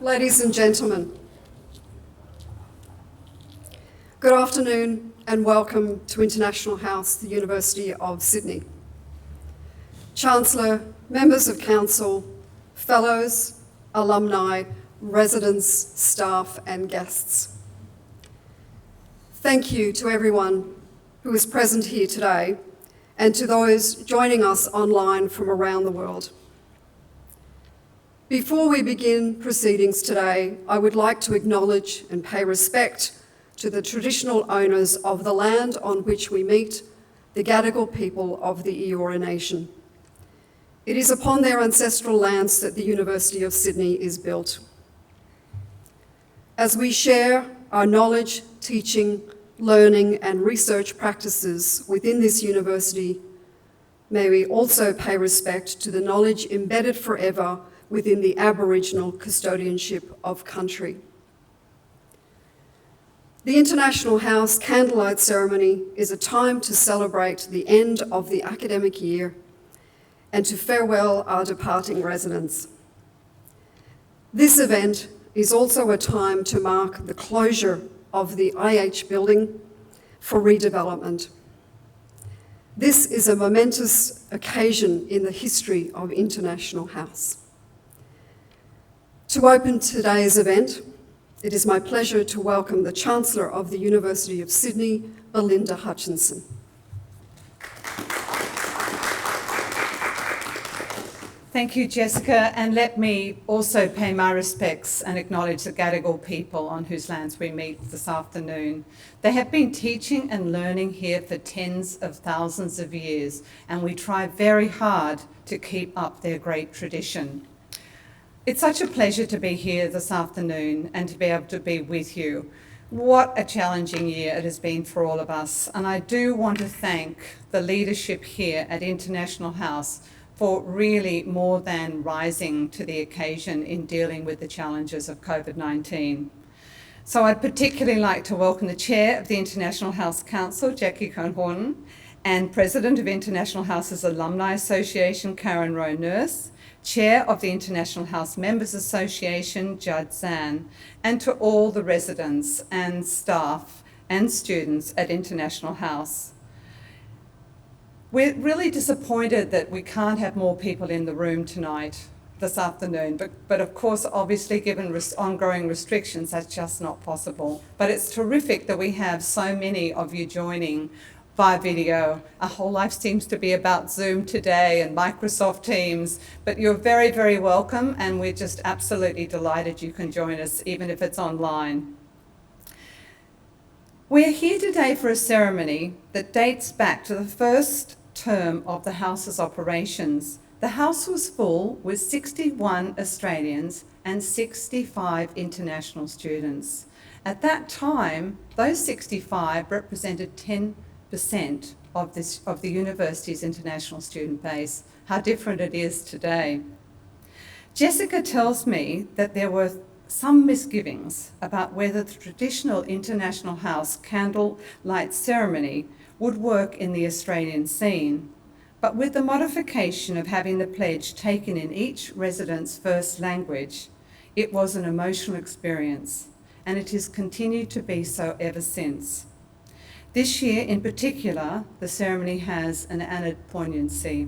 Ladies and gentlemen, good afternoon and welcome to International House, the University of Sydney. Chancellor, members of council, fellows, alumni, residents, staff and guests. Thank you to everyone who is present here today and to those joining us online from around the world. Before we begin proceedings today, I would like to acknowledge and pay respect to the traditional owners of the land on which we meet, the Gadigal people of the Eora Nation. It is upon their ancestral lands that the University of Sydney is built. As we share our knowledge, teaching, learning and research practices within this university, may we also pay respect to the knowledge embedded forever within the Aboriginal custodianship of country. The International House Candlelight Ceremony is a time to celebrate the end of the academic year and to farewell our departing residents. This event is also a time to mark the closure of the IH building for redevelopment. This is a momentous occasion in the history of International House. To open today's event, it is my pleasure to welcome the Chancellor of the University of Sydney, Belinda Hutchinson. Thank you, Jessica, and let me also pay my respects and acknowledge the Gadigal people on whose lands we meet this afternoon. They have been teaching and learning here for tens of thousands of years, and we try very hard to keep up their great tradition. It's such a pleasure to be here this afternoon and to be able to be with you. What a challenging year it has been for all of us, and I do want to thank the leadership here at International House for really more than rising to the occasion in dealing with the challenges of COVID-19. So I'd particularly like to welcome the Chair of the International House Council, Jackie Korhonen, and President of International House's Alumni Association, Rowe-Nurse, Chair of the International House Members Association, Judd Zan, and to all the residents and staff and students at International House. We're really disappointed that we can't have more people in the room tonight, this afternoon, but of course, obviously, given ongoing restrictions, that's just not possible. But it's terrific that we have so many of you joining by video. Our whole life seems to be about Zoom today and Microsoft Teams, but you're very, very welcome, and we're just absolutely delighted you can join us, even if it's online. We're here today for a ceremony that dates back to the first term of the House's operations. The House was full with 61 Australians and 65 international students. At that time, those 65 represented 10% of the university's international student base. How different it is today. Jessica tells me that there were some misgivings about whether the traditional International House candlelight ceremony would work in the Australian scene, but with the modification of having the pledge taken in each resident's first language, it was an emotional experience, and it has continued to be so ever since. This year in particular, the ceremony has an added poignancy.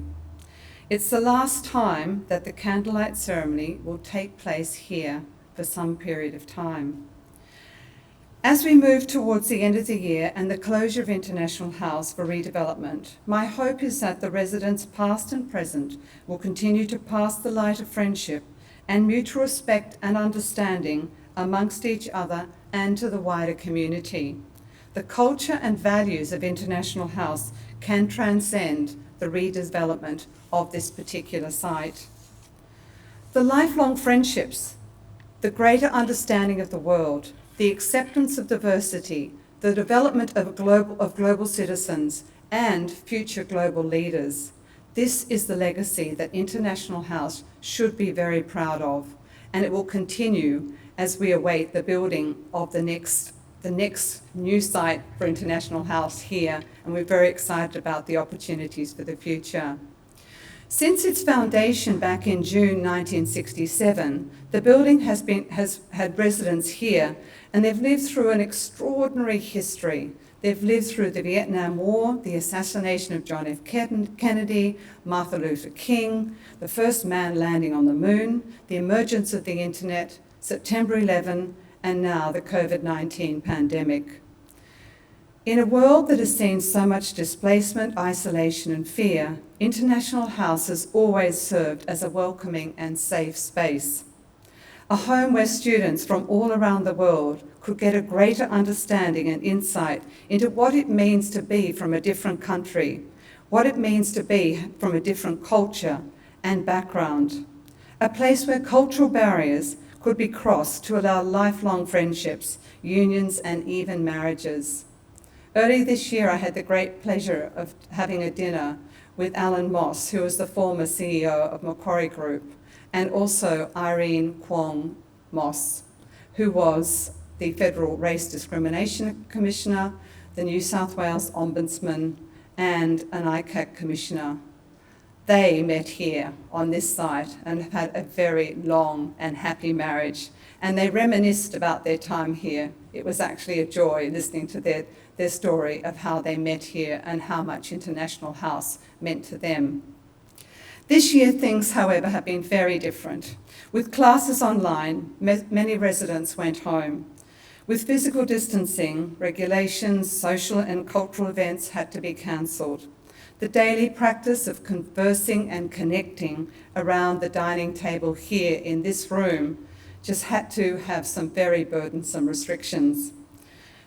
It's the last time that the candlelight ceremony will take place here for some period of time. As we move towards the end of the year and the closure of International House for redevelopment, my hope is that the residents past and present will continue to pass the light of friendship and mutual respect and understanding amongst each other and to the wider community. The culture and values of International House can transcend the redevelopment of this particular site. The lifelong friendships, the greater understanding of the world, the acceptance of diversity, the development of global citizens, and future global leaders. This is the legacy that International House should be very proud of, and it will continue as we await the building of the next new site for International House here, and we're very excited about the opportunities for the future. Since its foundation back in June 1967, the building has had residents here, and they've lived through an extraordinary history. They've lived through the Vietnam War, the assassination of John F. Kennedy, Martin Luther King, the first man landing on the moon, the emergence of the internet, September 11, and now the COVID-19 pandemic. In a world that has seen so much displacement, isolation, and fear, International House has always served as a welcoming and safe space. A home where students from all around the world could get a greater understanding and insight into what it means to be from a different country, what it means to be from a different culture and background. A place where cultural barriers could be crossed to allow lifelong friendships, unions, and even marriages. Early this year, I had the great pleasure of having a dinner with Alan Moss, who was the former CEO of Macquarie Group, and also Irene Kwong Moss, who was the Federal Race Discrimination Commissioner, the New South Wales Ombudsman, and an ICAC Commissioner. They met here on this site and have had a very long and happy marriage, and they reminisced about their time here. It was actually a joy listening to their story of how they met here and how much International House meant to them. This year, things, however, have been very different. With classes online, many residents went home. With physical distancing, regulations, social and cultural events had to be cancelled. The daily practice of conversing and connecting around the dining table here in this room just had to have some very burdensome restrictions.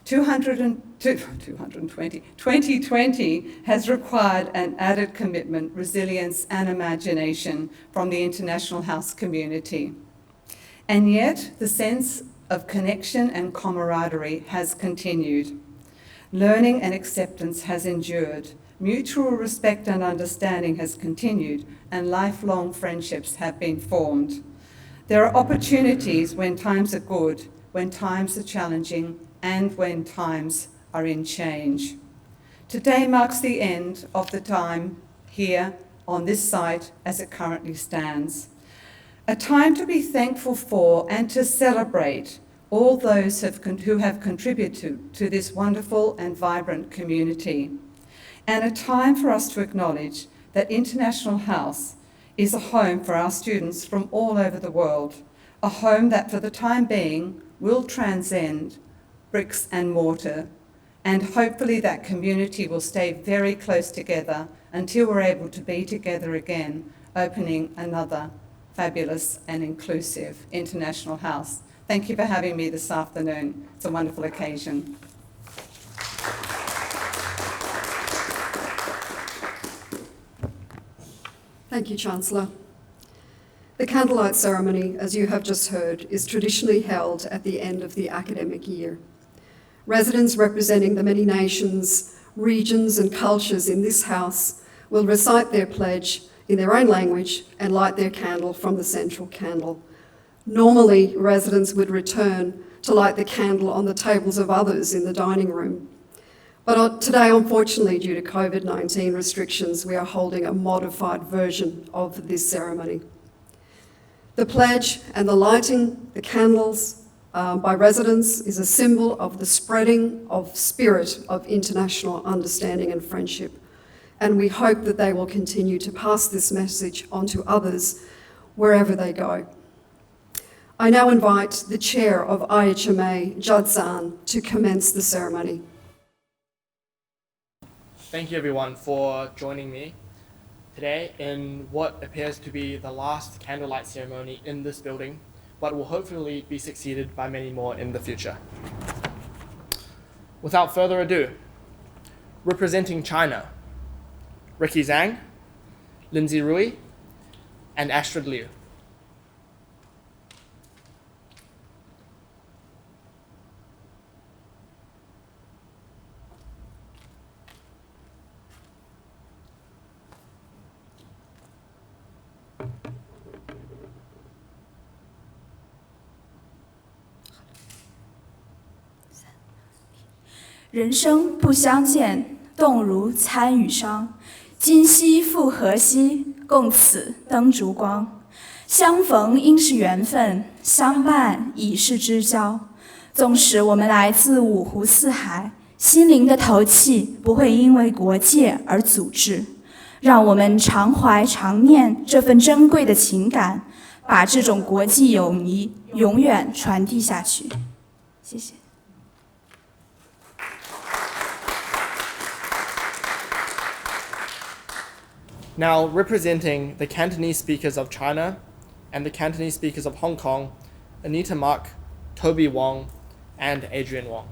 2020 has required an added commitment, resilience, and imagination from the International House community. And yet, the sense of connection and camaraderie has continued. Learning and acceptance has endured. Mutual respect and understanding has continued, and lifelong friendships have been formed. There are opportunities when times are good, when times are challenging, and when times are in change. Today marks the end of the time here on this site as it currently stands. A time to be thankful for and to celebrate all those who have contributed to this wonderful and vibrant community. And a time for us to acknowledge that International House is a home for our students from all over the world, a home that for the time being will transcend bricks and mortar, and hopefully that community will stay very close together until we're able to be together again, opening another fabulous and inclusive International House. Thank you for having me this afternoon. It's a wonderful occasion. Thank you, Chancellor. The Candlelight Ceremony, as you have just heard, is traditionally held at the end of the academic year. Residents representing the many nations, regions and cultures in this house will recite their pledge in their own language and light their candle from the central candle. Normally, residents would return to light the candle on the tables of others in the dining room. But today, unfortunately, due to COVID-19 restrictions, we are holding a modified version of this ceremony. The pledge and the lighting the candles by residents is a symbol of the spreading of spirit of international understanding and friendship. And we hope that they will continue to pass this message on to others wherever they go. I now invite the chair of IHMA, Judd Zahn, to commence the ceremony. Thank you everyone for joining me today in what appears to be the last candlelight ceremony in this building, but will hopefully be succeeded by many more in the future. Without further ado, representing China, Ricky Zhang, Lindsay Rui, and Astrid Liu. 人生不相见，动如参与商。今夕复何夕，共此灯烛光。相逢应是缘分，相伴已是知交。纵使我们来自五湖四海，心灵的投契不会因为国界而阻滞。让我们常怀常念这份珍贵的情感，把这种国际友谊永远传递下去。谢谢。Now, representing the Cantonese speakers of China and the Cantonese speakers of Hong Kong, Anita Mak, Toby Wong, and Adrian Wong.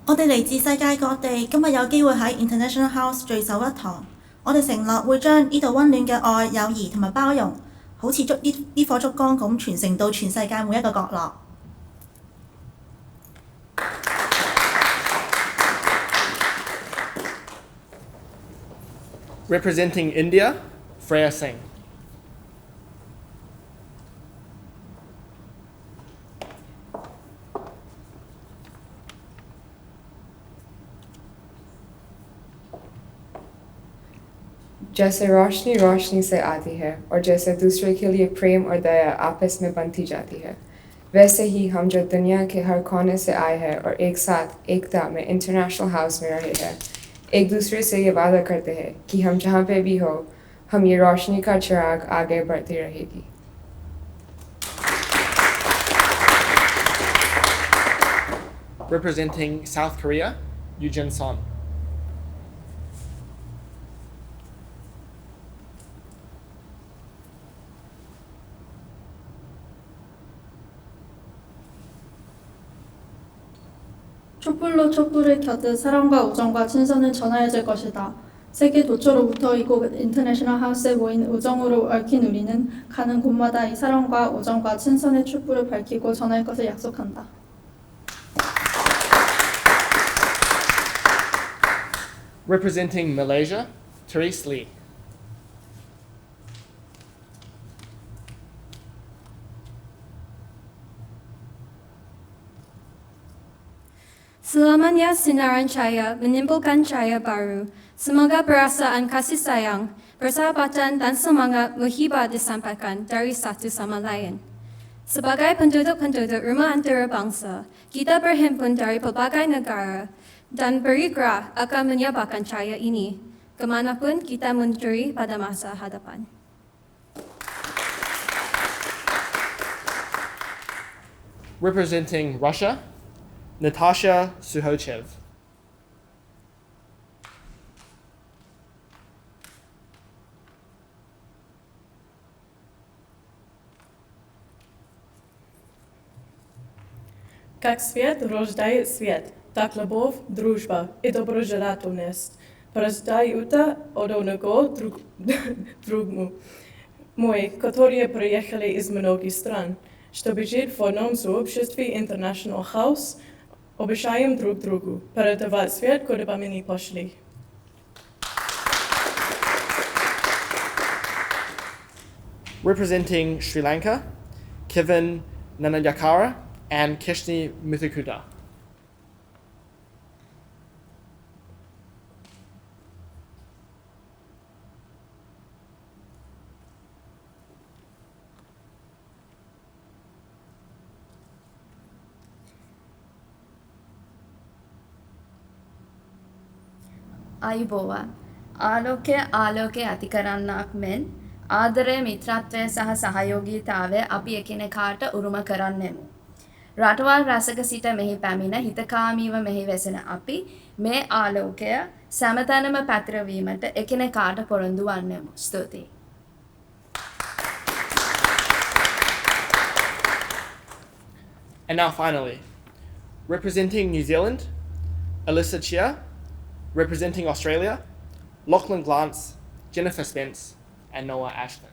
我哋嚟自世界各地，今日有機會喺 International House 聚首一堂。我哋承諾會將呢度溫暖嘅愛、友誼同埋包容，好似呢顆燭光咁傳承到全世界每一個角落。Representing India, Freya Singh. जैसे रोशनी रोशनी से आती है और जैसे दूसरे के लिए प्रेम और दया आपस में बनती जाती है, वैसे ही हम जो दुनिया के हर कोने से आए हैं और एक साथ एकता में इंटरनेशनल हाउस में रहे हैं, एक दूसरे से ये वादा करते हैं कि हम जहाँ पे भी हो, हम ये रोशनी का चिराग आगे बढ़ती रहेगी। Representing South Korea, Eugene Son. 촛불로 촛불을 켜듯 사랑과 우정과 친선을 전하여질 것이다. 세계 도처로부터 이곳 인터내셔널 하우스에 모인 우정으로 얽힌 우리는 가는 곳마다 이 사랑과 우정과 친선의 촛불을 밝히고 전할 것을 약속한다. Representing Malaysia, Therese Lee. Selamanya sinaran cahaya menimbulkan cahaya baru. Semoga perasaan kasih sayang, persahabatan dan semangat menghibur disampaikan dari satu sama lain. Sebagai penduduk-penduduk rumah antarabangsa, kita berhimpun dari pelbagai negara dan bergerak akan menyebarkan cahaya ini kemanapun kita menuju pada masa hadapan. Representing Russia, Natasha Suhochev. Как свет рождает свет, так любовь, дружба и доброжелательность порождают от одного другому. Мы, которые приехали из многих стран, чтобы жить в одном сообществе International House, обещаем друг другу передавать свет, куда бы мы ни пошли. Representing Sri Lanka, Kevin Nanayakara and Keshni Mithukuta. අයුබෝවන් ආලෝකය ආලෝකය ඇති කරන්නක් මෙන් ආදරය මිත්‍රත්වය සහ සහයෝගීතාවය අපි එකිනෙකාට උරුම කරන්නෙමු. රටවල් රසක සිට මෙහි පැමිණ හිතකාමීව මෙහි වෙසෙන අපි මේ ආලෝකය සෑමතැනම පැතිරවීමට එකිනෙකාට පොරොන්දු වන්නෙමු. ස්තුතියි. And now finally, representing New Zealand, Alyssa Chia. Representing Australia, Lachlan Glance, Jennifer Spence, and Noah Ashton.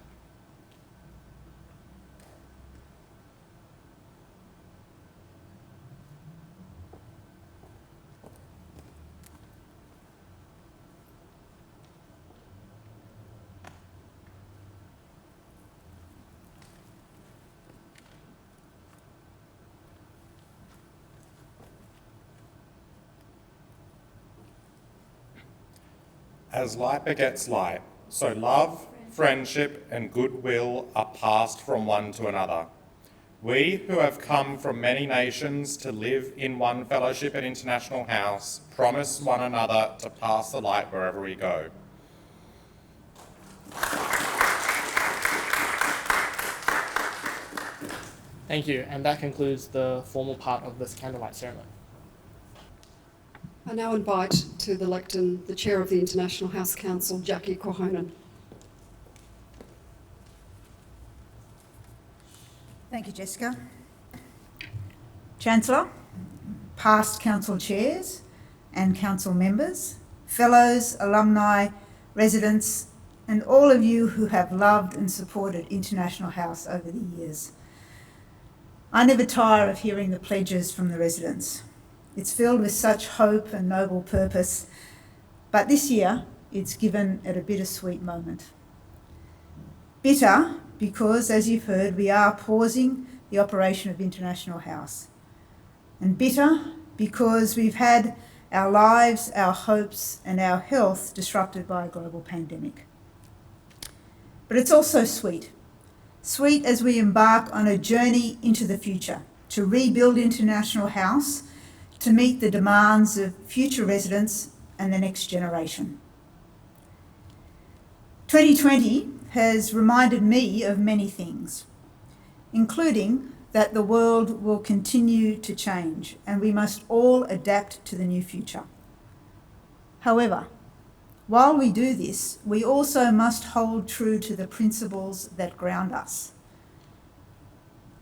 As light begets light, so love, friendship and goodwill are passed from one to another. We who have come from many nations to live in one fellowship at International House promise one another to pass the light wherever we go. Thank you, and that concludes the formal part of this candlelight ceremony. I now invite to the lectern the Chair of the International House Council, Jackie Korhonen. Thank you, Jessica. Chancellor, past council chairs and council members, fellows, alumni, residents, and all of you who have loved and supported International House over the years. I never tire of hearing the pledges from the residents. It's filled with such hope and noble purpose, but this year it's given at a bittersweet moment. Bitter because, as you've heard, we are pausing the operation of International House. And bitter because we've had our lives, our hopes and our health disrupted by a global pandemic. But it's also sweet. Sweet as we embark on a journey into the future to rebuild International House to meet the demands of future residents and the next generation. 2020 has reminded me of many things, including that the world will continue to change and we must all adapt to the new future. However, while we do this, we also must hold true to the principles that ground us.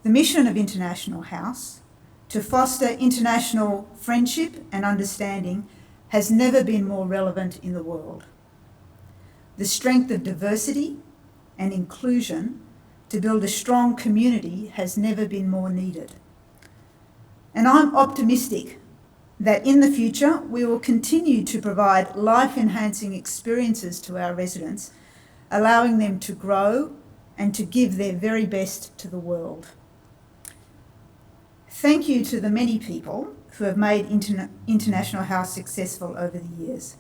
The mission of International House, to foster international friendship and understanding, has never been more relevant in the world. The strength of diversity and inclusion to build a strong community has never been more needed. And I'm optimistic that in the future we will continue to provide life-enhancing experiences to our residents, allowing them to grow and to give their very best to the world. Thank you to the many people who have made International House successful over the years,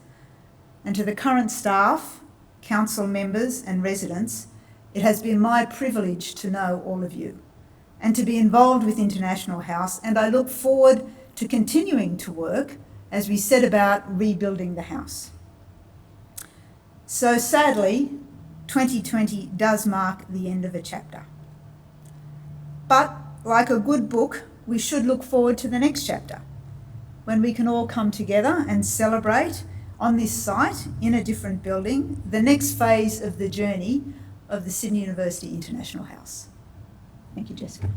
and to the current staff, council members and residents. It has been my privilege to know all of you and to be involved with International House, and I look forward to continuing to work as we set about rebuilding the house. So sadly, 2020 does mark the end of a chapter. But like a good book, we should look forward to the next chapter, when we can all come together and celebrate on this site in a different building the next phase of the journey of the Sydney University International House. Thank you, Jessica.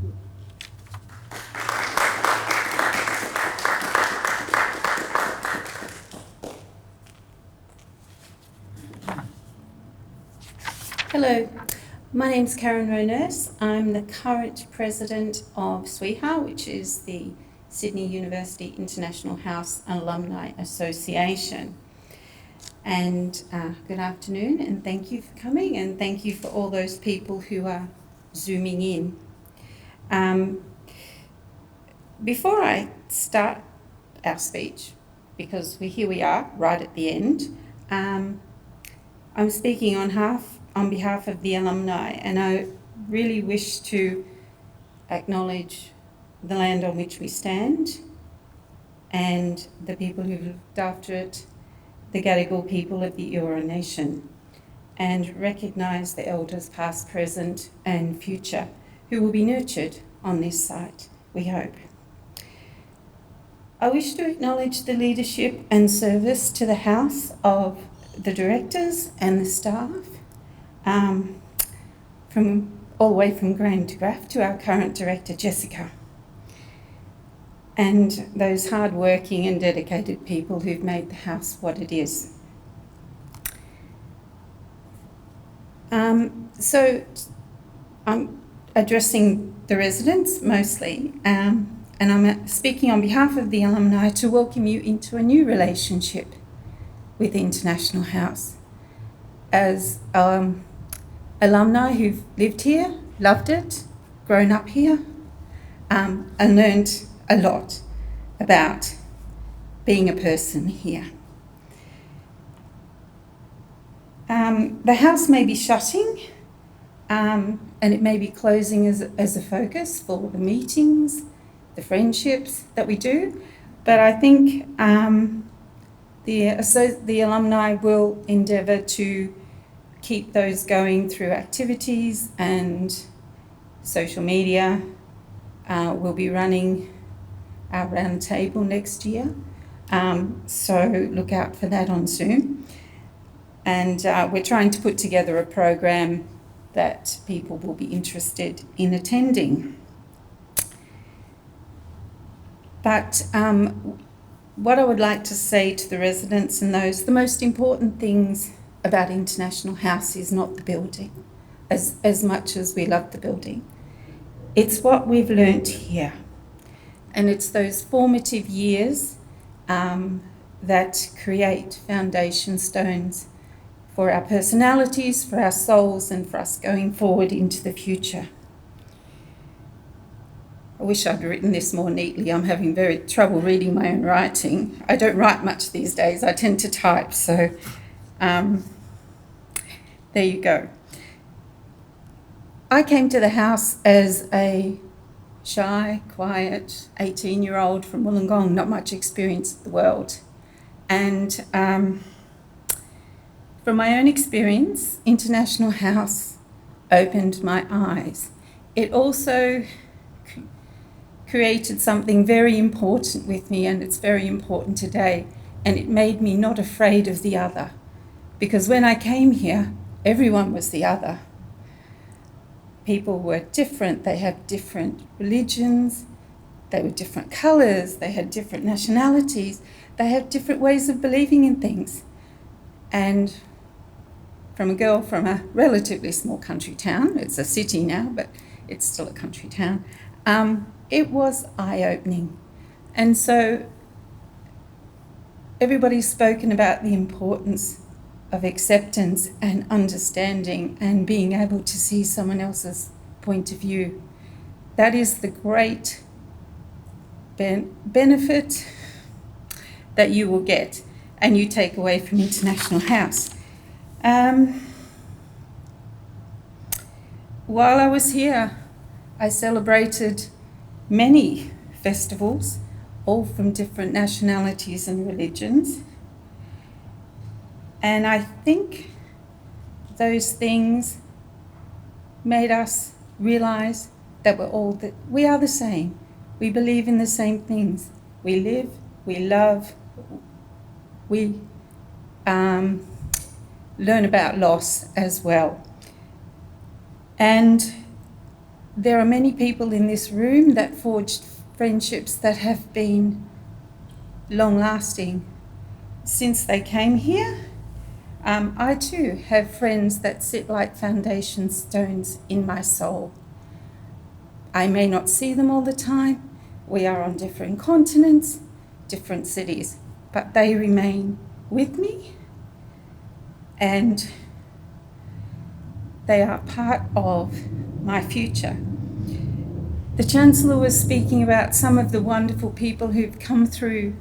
Hello, my name's Rowe-Nurse. I'm the current president of SUIHAA, which is the Sydney University International House Alumni Association. And good afternoon, and thank you for coming, and thank you for all those people who are Zooming in. Before I start our speech, because here we are, right at the end, I'm speaking on behalf of the alumni, and I really wish to acknowledge the land on which we stand and the people who've looked after it, the Gadigal people of the Eora Nation, and recognise the elders past, present and future who will be nurtured on this site, we hope. I wish to acknowledge the leadership and service to the House of the directors and the staff, from all the way from Graham to Graf to our current director, Jessica, and those hard-working and dedicated people who've made the house what it is. So I'm addressing the residents mostly, and I'm speaking on behalf of the alumni to welcome you into a new relationship with International House. As alumni who've lived here, loved it, grown up here, and learned a lot about being a person here. The house may be shutting, and it may be closing as a focus for the meetings, the friendships that we do, but I think the alumni will endeavour to keep those going through activities and social media. We'll be running our round table next year, so look out for that on Zoom. And we're trying to put together a program that people will be interested in attending. But what I would like to say to the residents and those, the most important things about International House is not the building, as much as we love the building. It's what we've learnt here. And it's those formative years that create foundation stones for our personalities, for our souls, and for us going forward into the future. I wish I'd written this more neatly. I'm having very trouble reading my own writing. I don't write much these days. I tend to type, so there you go. I came to the house as a shy, quiet 18-year-old from Wollongong, not much experience of the world. And from my own experience, International House opened my eyes. It also created something very important with me, and it's very important today, and it made me not afraid of the other. Because when I came here, everyone was the other. People were different, they had different religions, they were different colours, they had different nationalities, they had different ways of believing in things. And from a girl from a relatively small country town, it's a city now, but it's still a country town, it was eye-opening. And so everybody's spoken about the importance of acceptance and understanding and being able to see someone else's point of view. That is the great benefit that you will get and you take away from International House. While I was here, I celebrated many festivals, all from different nationalities and religions. And I think those things made us realise that we are the same. We believe in the same things. We live, we love, we learn about loss as well. And there are many people in this room that forged friendships that have been long-lasting since they came here. I too have friends that sit like foundation stones in my soul. I may not see them all the time. We are on different continents, different cities, but they remain with me and they are part of my future. The Chancellor was speaking about some of the wonderful people who've come through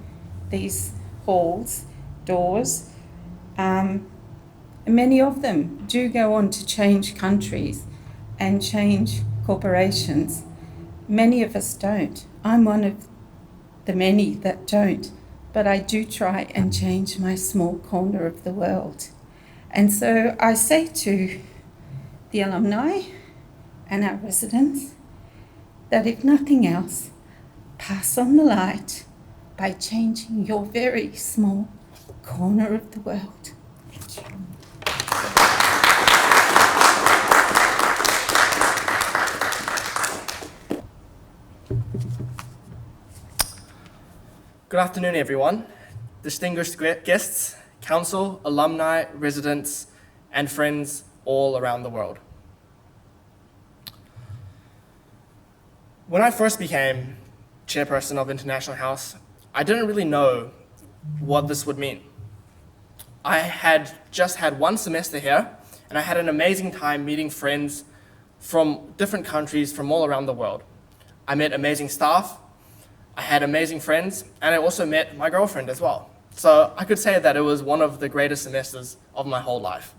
these halls, doors. Many of them do go on to change countries and change corporations. Many of us don't. I'm one of the many that don't, but I do try and change my small corner of the world. And so I say to the alumni and our residents that if nothing else, pass on the light by changing your very small corner of the world. Thank you. Good afternoon, everyone. Distinguished guests, council, alumni, residents, and friends all around the world. When I first became chairperson of International House, I didn't really know what this would mean. I had just had one semester here, and I had an amazing time meeting friends from different countries from all around the world. I met amazing staff, I had amazing friends, and I also met my girlfriend as well. So I could say that it was one of the greatest semesters of my whole life.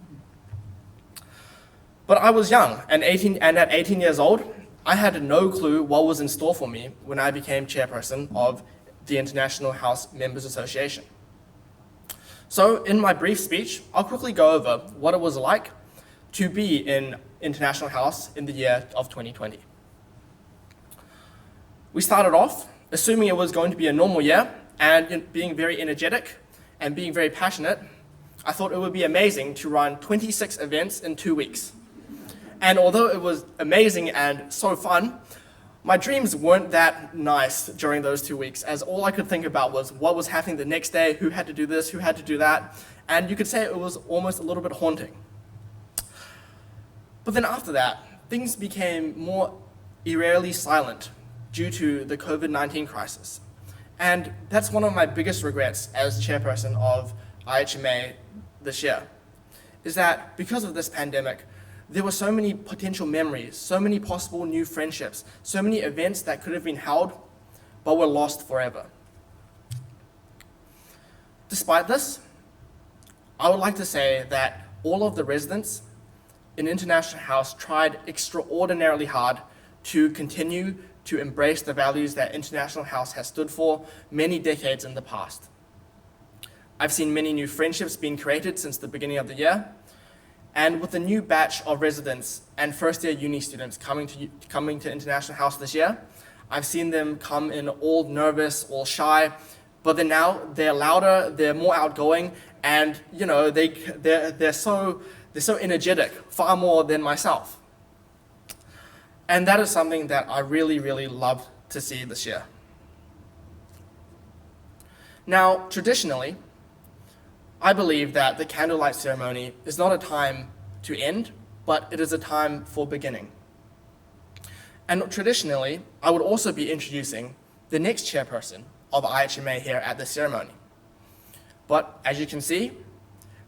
But I was young, and at 18 years old, I had no clue what was in store for me when I became chairperson of the International House Members Association. So in my brief speech, I'll quickly go over what it was like to be in International House in the year of 2020. We started off assuming it was going to be a normal year, and being very energetic and being very passionate, I thought it would be amazing to run 26 events in 2 weeks. And although it was amazing and so fun, my dreams weren't that nice during those 2 weeks, as all I could think about was what was happening the next day, who had to do this, who had to do that, and you could say it was almost a little bit haunting. But then after that, things became more eerily silent due to the COVID-19 crisis. And that's one of my biggest regrets as chairperson of IHMA this year, is that because of this pandemic, there were so many potential memories, so many possible new friendships, so many events that could have been held, but were lost forever. Despite this, I would like to say that all of the residents in International House tried extraordinarily hard to continue to embrace the values that International House has stood for many decades in the past. I've seen many new friendships being created since the beginning of the year, and with the new batch of residents and first-year uni students coming to International House this year, I've seen them come in all nervous, all shy, but then now they're louder, they're more outgoing, and you know they're so energetic, far more than myself. And that is something that I really, really love to see this year. Now, traditionally, I believe that the candlelight ceremony is not a time to end, but it is a time for beginning. And traditionally, I would also be introducing the next chairperson of IHMA here at the ceremony. But as you can see,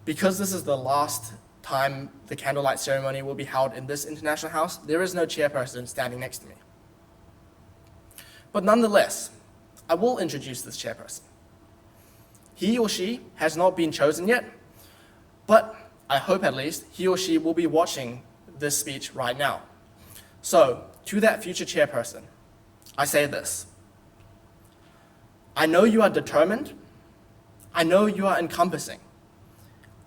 because this is the last time the candlelight ceremony will be held in this International House, there is no chairperson standing next to me. But nonetheless, I will introduce this chairperson. He or she has not been chosen yet, but I hope at least he or she will be watching this speech right now. So, to that future chairperson, I say this. I know you are determined. I know you are encompassing.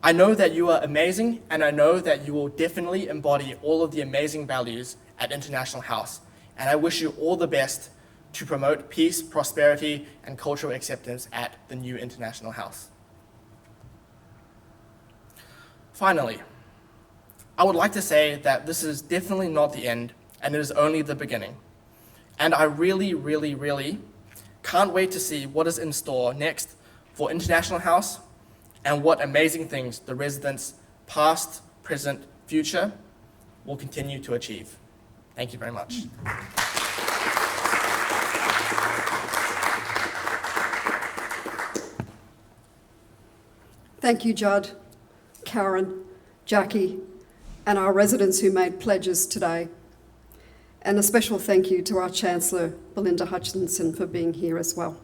I know that you are amazing, and I know that you will definitely embody all of the amazing values at International House. And I wish you all the best to promote peace, prosperity, and cultural acceptance at the new International House. Finally, I would like to say that this is definitely not the end, and it is only the beginning. And I really, really, really can't wait to see what is in store next for International House and what amazing things the residents, past, present, future, will continue to achieve. Thank you very much. Thank you, Judd, Karen, Jackie, and our residents who made pledges today. And a special thank you to our Chancellor, Belinda Hutchinson, for being here as well.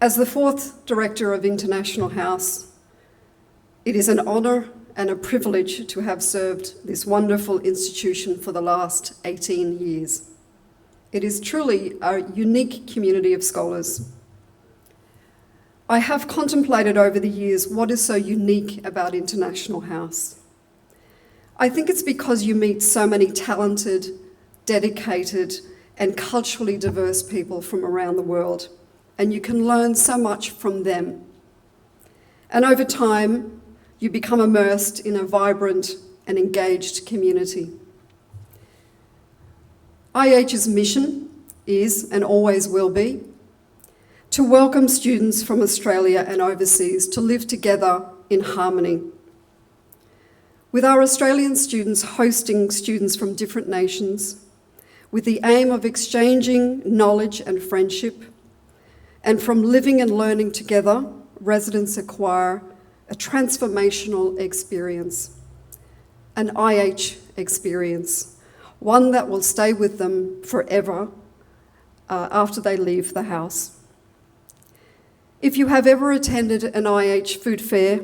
As the fourth Director of International House, it is an honour and a privilege to have served this wonderful institution for the last 18 years. It is truly a unique community of scholars. I have contemplated over the years what is so unique about International House. I think it's because you meet so many talented, dedicated, and culturally diverse people from around the world, and you can learn so much from them. And over time, you become immersed in a vibrant and engaged community. IH's mission is, and always will be, to welcome students from Australia and overseas to live together in harmony. With our Australian students hosting students from different nations, with the aim of exchanging knowledge and friendship, and from living and learning together, residents acquire a transformational experience, an IH experience, one that will stay with them forever after they leave the house. If you have ever attended an IH food fair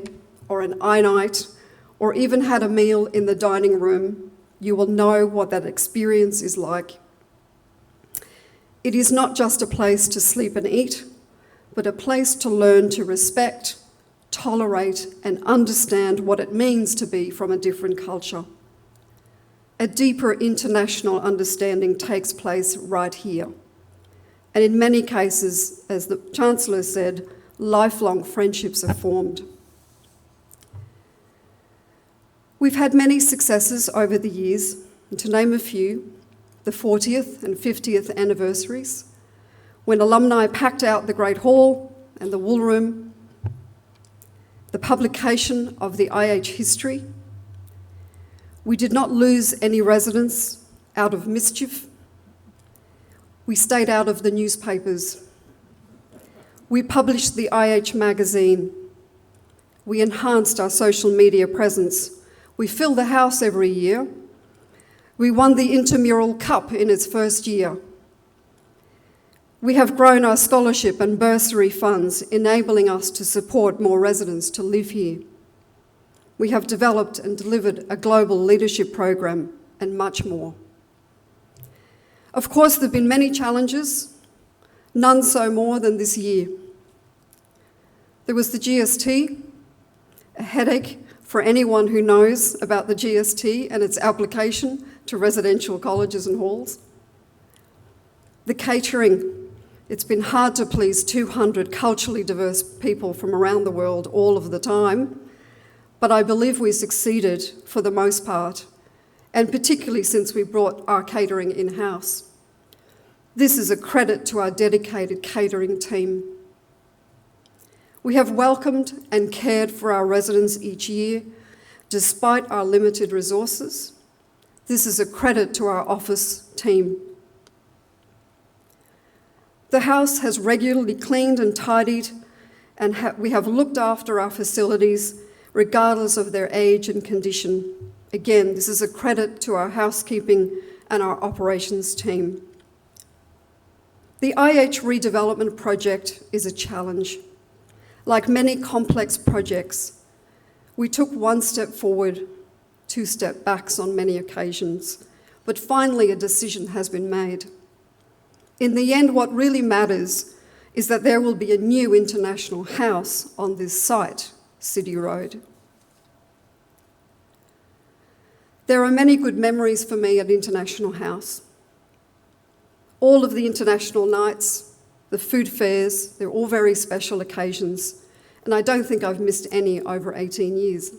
or an I-night or even had a meal in the dining room, you will know what that experience is like. It is not just a place to sleep and eat, but a place to learn to respect, tolerate, and understand what it means to be from a different culture. A deeper international understanding takes place right here. And in many cases, as the Chancellor said, lifelong friendships are formed. We've had many successes over the years, and to name a few, the 40th and 50th anniversaries, when alumni packed out the Great Hall and the Wool Room, the publication of the IH history. We did not lose any residents out of mischief. We stayed out of the newspapers. We published the IH magazine. We enhanced our social media presence. We fill the house every year. We won the Intramural Cup in its first year. We have grown our scholarship and bursary funds, enabling us to support more residents to live here. We have developed and delivered a global leadership program and much more. Of course, there have been many challenges, none so more than this year. There was the GST, a headache for anyone who knows about the GST and its application to residential colleges and halls. The catering, it's been hard to please 200 culturally diverse people from around the world all of the time, but I believe we succeeded for the most part, and particularly since we brought our catering in-house. This is a credit to our dedicated catering team. We have welcomed and cared for our residents each year, despite our limited resources. This is a credit to our office team. The house has regularly cleaned and tidied, and we have looked after our facilities regardless of their age and condition. Again, this is a credit to our housekeeping and our operations team. The IH redevelopment project is a challenge. Like many complex projects, we took one step forward, two step backs on many occasions, but finally a decision has been made. In the end, what really matters is that there will be a new international house on this site, City Road. There are many good memories for me at International House. All of the international nights, the food fairs, they're all very special occasions, and I don't think I've missed any over 18 years.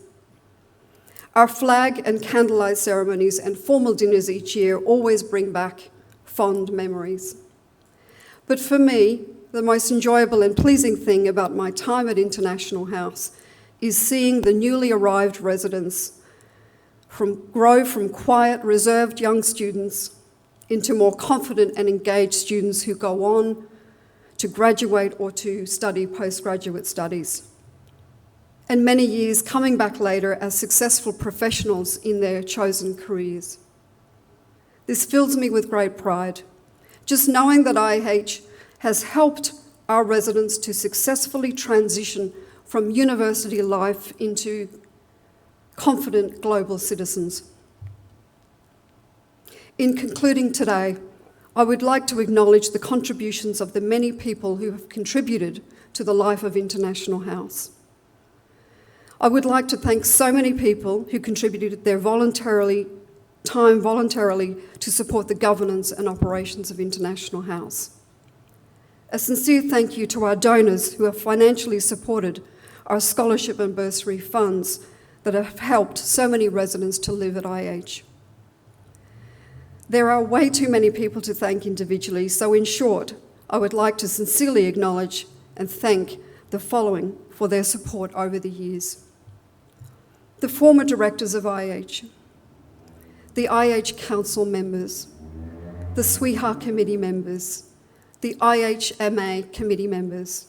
Our flag and candlelight ceremonies and formal dinners each year always bring back fond memories. But for me, the most enjoyable and pleasing thing about my time at International House is seeing the newly arrived residents grow from quiet, reserved young students into more confident and engaged students who go on to graduate or to study postgraduate studies. And many years coming back later as successful professionals in their chosen careers. This fills me with great pride, just knowing that IH has helped our residents to successfully transition from university life into confident global citizens. In concluding today, I would like to acknowledge the contributions of the many people who have contributed to the life of International House. I would like to thank so many people who contributed their time voluntarily to support the governance and operations of International House. A sincere thank you to our donors who have financially supported our scholarship and bursary funds that have helped so many residents to live at IH. There are way too many people to thank individually, so in short, I would like to sincerely acknowledge and thank the following for their support over the years. The former directors of IH, the IH council members, the Swehar committee members, the IHMA committee members,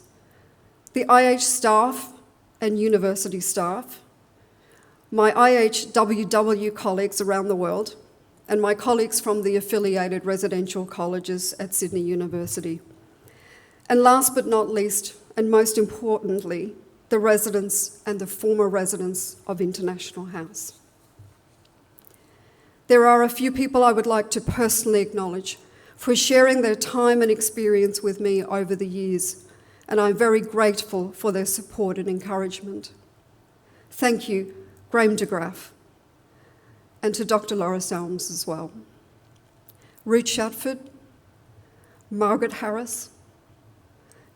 the IH staff and university staff, my IHWW colleagues around the world, and my colleagues from the affiliated residential colleges at Sydney University. And last but not least, and most importantly, the residents and the former residents of International House. There are a few people I would like to personally acknowledge for sharing their time and experience with me over the years, and I'm very grateful for their support and encouragement. Thank you, Graham de Graaf, and to Dr. Laura Selms as well. Ruth Shatford, Margaret Harris,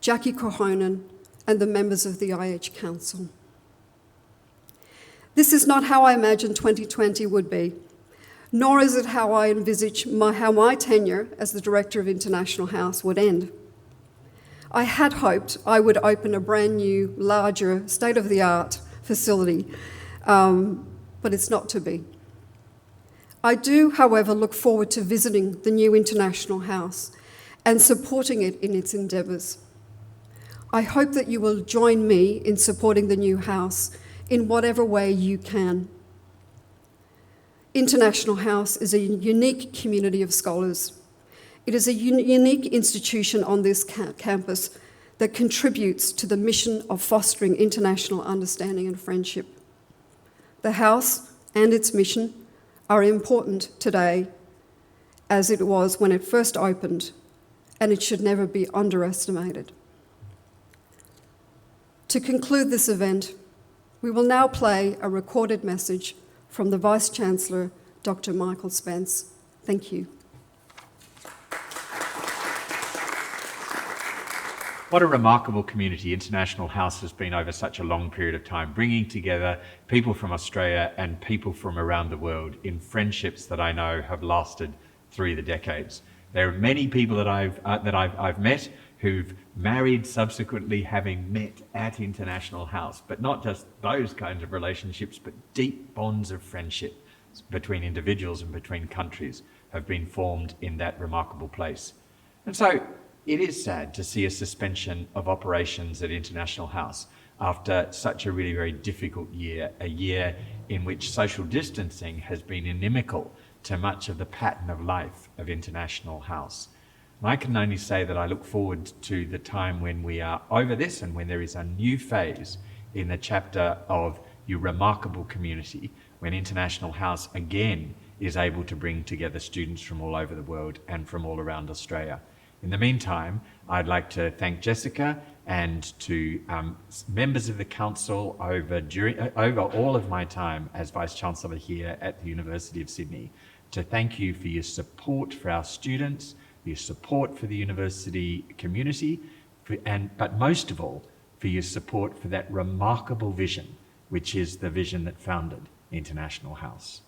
Jackie Korhonen, and the members of the IH Council. This is not how I imagined 2020 would be, nor is it how I envisage how my tenure as the Director of International House would end. I had hoped I would open a brand new, larger, state-of-the-art facility, but it's not to be. I do, however, look forward to visiting the new International House and supporting it in its endeavours. I hope that you will join me in supporting the new house in whatever way you can. International House is a unique community of scholars. It is a unique institution on this campus that contributes to the mission of fostering international understanding and friendship. The house and its mission are important today as it was when it first opened, and it should never be underestimated. To conclude this event, we will now play a recorded message from the Vice-Chancellor, Dr. Michael Spence. Thank you. What a remarkable community International House has been over such a long period of time, bringing together people from Australia and people from around the world in friendships that I know have lasted through the decades. There are many people that I've met who've married subsequently having met at International House, but not just those kinds of relationships, but deep bonds of friendship between individuals and between countries have been formed in that remarkable place. And so it is sad to see a suspension of operations at International House after such a really very difficult year, a year in which social distancing has been inimical to much of the pattern of life of International House. And I can only say that I look forward to the time when we are over this and when there is a new phase in the chapter of your remarkable community, when International House again is able to bring together students from all over the world and from all around Australia. In the meantime, I'd like to thank Jessica and to members of the council over all of my time as Vice-Chancellor here at the University of Sydney, to thank you for your support for our students, your support for the university community, but most of all, for your support for that remarkable vision, which is the vision that founded International House.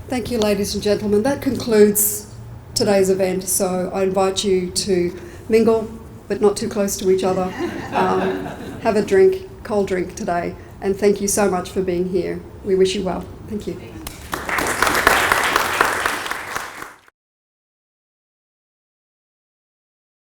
Thank you, ladies and gentlemen. That concludes today's event, so I invite you to mingle, but not too close to each other. Have a drink, cold drink today, and thank you so much for being here. We wish you well. Thank you.